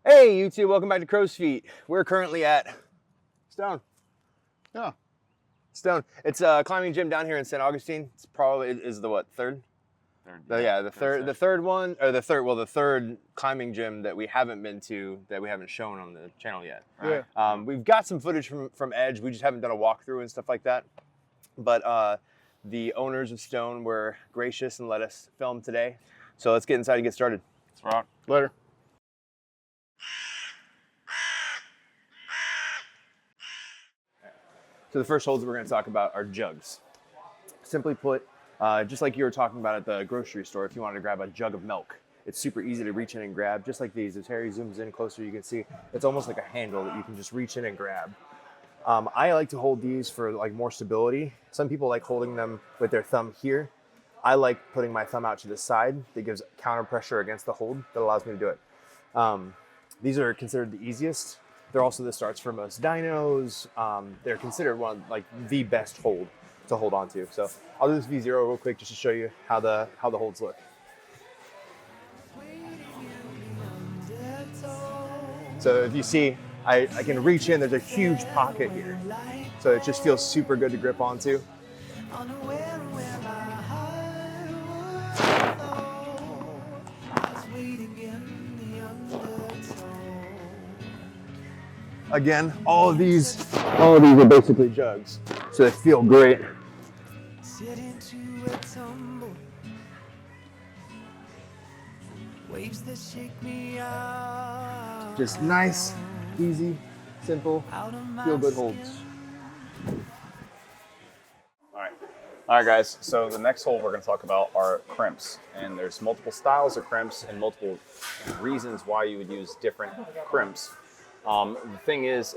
Hey YouTube, welcome back to Crow's Feet. We're currently at Stone. Yeah. Stone. It's a climbing gym down here in St. Augustine. It's probably is the what, third? The third climbing gym that we haven't been to, that we haven't shown on the channel yet. Yeah. We've got some footage from Edge. We just haven't done a walkthrough and stuff like that. But the owners of Stone were gracious and let us film today. So let's get inside and get started. Let's rock. Later. So the first holds that we're going to talk about are jugs. Simply put, just like you were talking about at the grocery store, if you wanted to grab a jug of milk, it's super easy to reach in and grab, just like these. As Harry zooms in closer, you can see it's almost like a handle that you can just reach in and grab. I like to hold these for like more stability. Some people like holding them with their thumb here. I like putting my thumb out to the side. That gives counter pressure against the hold that allows me to do it. These are considered the easiest. They're also the starts for most dynos. They're considered one like the best hold to hold on to. So I'll do this V0 real quick just to show you how the holds look. So if you see, I can reach in, there's a huge pocket here. So it just feels super good to grip onto. Again, all of these are basically jugs, so they feel great. Just nice, easy, simple, feel good holds. All right, guys. So the next hold we're going to talk about are crimps, and there's multiple styles of crimps and multiple reasons why you would use different crimps. The thing is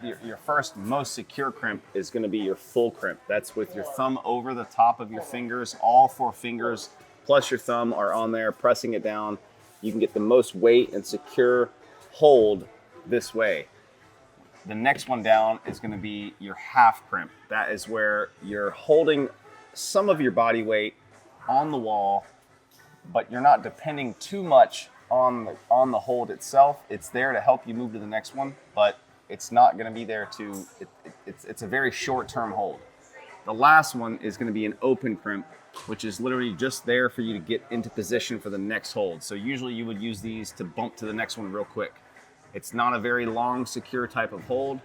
your first most secure crimp is going to be your full crimp. That's with your thumb over the top of your fingers. All four fingers plus your thumb are on there, pressing it down. You can get the most weight and secure hold this way. The next one down is going to be your half crimp. That is where you're holding some of your body weight on the wall, but you're not depending too much on the hold itself. It's there to help you move to the next one, but it's not going to be there to, it's a very short-term hold. The last one is going to be an open crimp, which is literally just there for you to get into position for the next hold. So usually you would use these to bump to the next one real quick. It's not a very long, secure type of hold.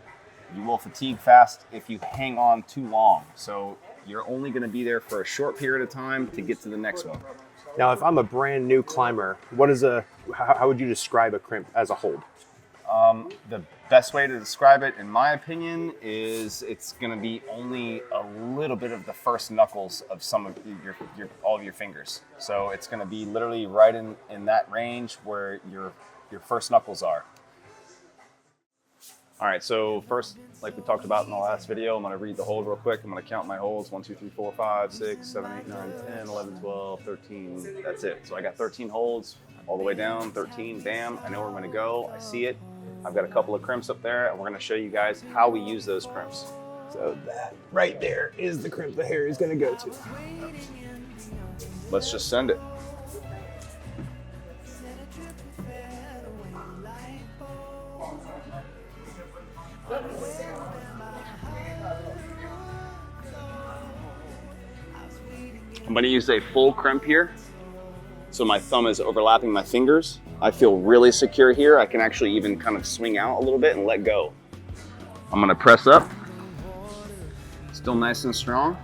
You will fatigue fast if you hang on too long. So you're only going to be there for a short period of time to get to the next one. Now, if I'm a brand new climber, how would you describe a crimp as a hold? The best way to describe it, in my opinion, is it's going to be only a little bit of the first knuckles of some of all of your fingers. So it's going to be literally right in that range where your first knuckles are. All right, so first, like we talked about in the last video, I'm going to read the hold real quick. I'm going to count my holds: 1, 2, 3, 4, 5, 6, 7, 8, 9, 10, 11, 12, 13. That's it. So I got 13 holds all the way down, 13. Bam, I know where I'm going to go. I see it. I've got a couple of crimps up there, and we're going to show you guys how we use those crimps. So that right there is the crimp the hair is going to go to. Let's just send it. I'm going to use a full crimp here. So my thumb is overlapping my fingers. I feel really secure here. I can actually even kind of swing out a little bit and let go. I'm going to press up. Still nice and strong.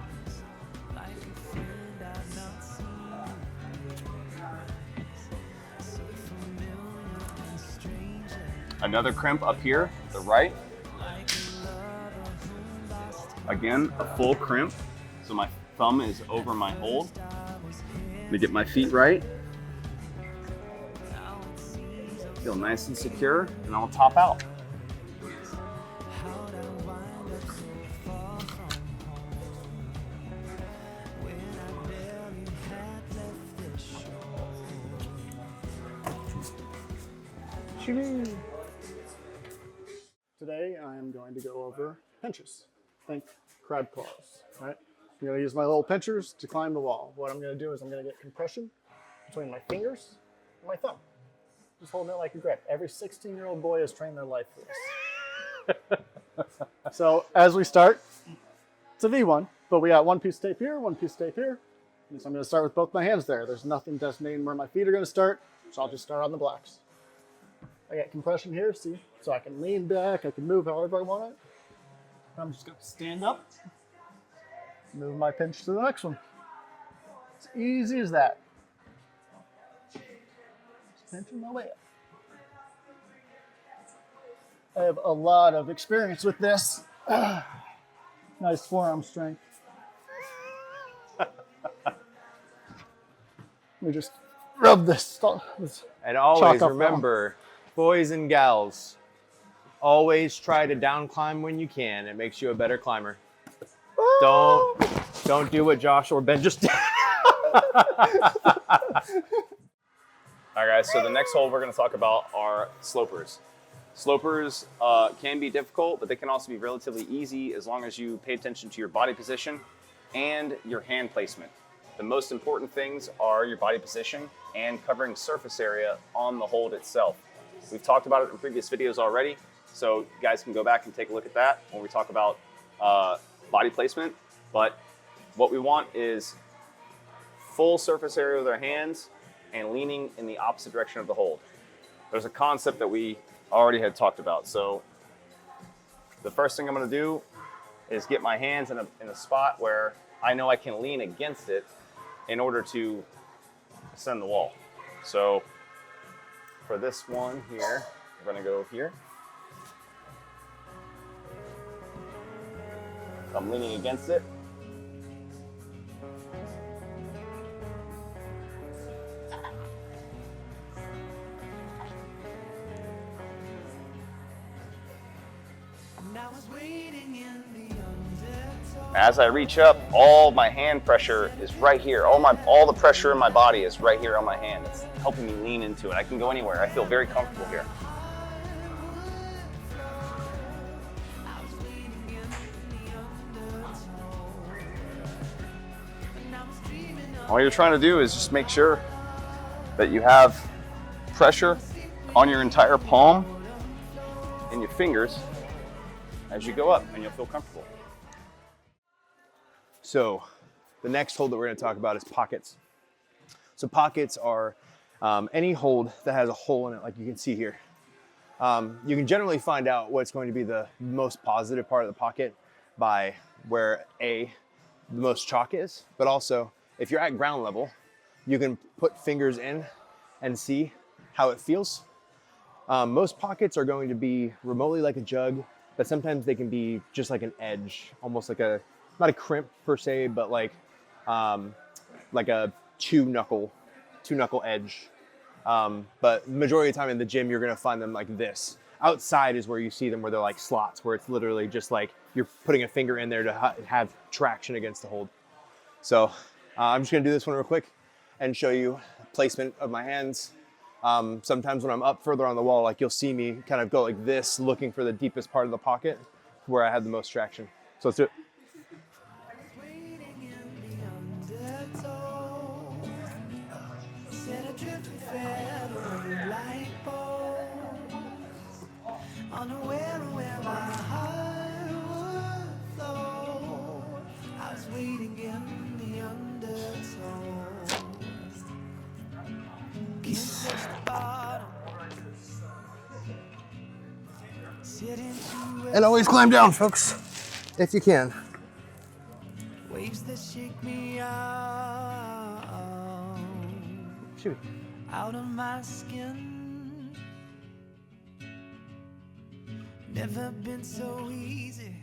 Another crimp up here, the right. Again, a full crimp. So my thumb is over my hold. Let me get my feet right. Feel nice and secure, and I'll top out. Today I am going to go over pinches. Think crab claws, right? I'm going to use my little pinchers to climb the wall. What I'm going to do is I'm going to get compression between my fingers and my thumb. just holding it like a grip. Every 16-year-old boy has trained their life for this. So as we start, it's a V1, but we got one piece of tape here, one piece of tape here. And so I'm going to start with both my hands there. There's nothing designating where my feet are going to start, so I'll just start on the blocks. I got compression here, see? So I can lean back, I can move however I want it. I'm just going to stand up, move my pinch to the next one. It's easy as that. Just pinching my way up. I have a lot of experience with this. Nice forearm strength. We just rub this. And always remember, boys and gals, always try to down climb when you can. It makes you a better climber. Don't do what Josh or Ben just did. All right, guys, so the next hole we're going to talk about are slopers. Slopers can be difficult, but they can also be relatively easy as long as you pay attention to your body position and your hand placement. The most important things are your body position and covering surface area on the hold itself. We've talked about it in previous videos already, so you guys can go back and take a look at that when we talk about body placement. But what we want is full surface area with our hands and leaning in the opposite direction of the hold. There's a concept that we already had talked about. So the first thing I'm going to do is get my hands in a spot where I know I can lean against it in order to ascend the wall. So for this one here, we're going to go here. I'm leaning against it. As I reach up, all my hand pressure is right here. All the pressure in my body is right here on my hand. It's helping me lean into it. I can go anywhere. I feel very comfortable here. All you're trying to do is just make sure that you have pressure on your entire palm and your fingers as you go up, and you'll feel comfortable. So the next hold that we're going to talk about is pockets. So pockets are any hold that has a hole in it, like you can see here. You can generally find out what's going to be the most positive part of the pocket by where the most chalk is, but also if you're at ground level, you can put fingers in and see how it feels. Most pockets are going to be remotely like a jug, but sometimes they can be just like an edge, almost like not a crimp per se, but like a two knuckle edge. But the majority of the time in the gym, you're gonna find them like this. Outside is where you see them where they're like slots, where it's literally just like you're putting a finger in there to have traction against the hold. So I'm just gonna do this one real quick and show you placement of my hands. Sometimes when I'm up further on the wall, like you'll see me kind of go like this, looking for the deepest part of the pocket where I had the most traction. So let's do it. And always climb down, folks, if you can. Waves that shake me out of my skin. Never been so easy.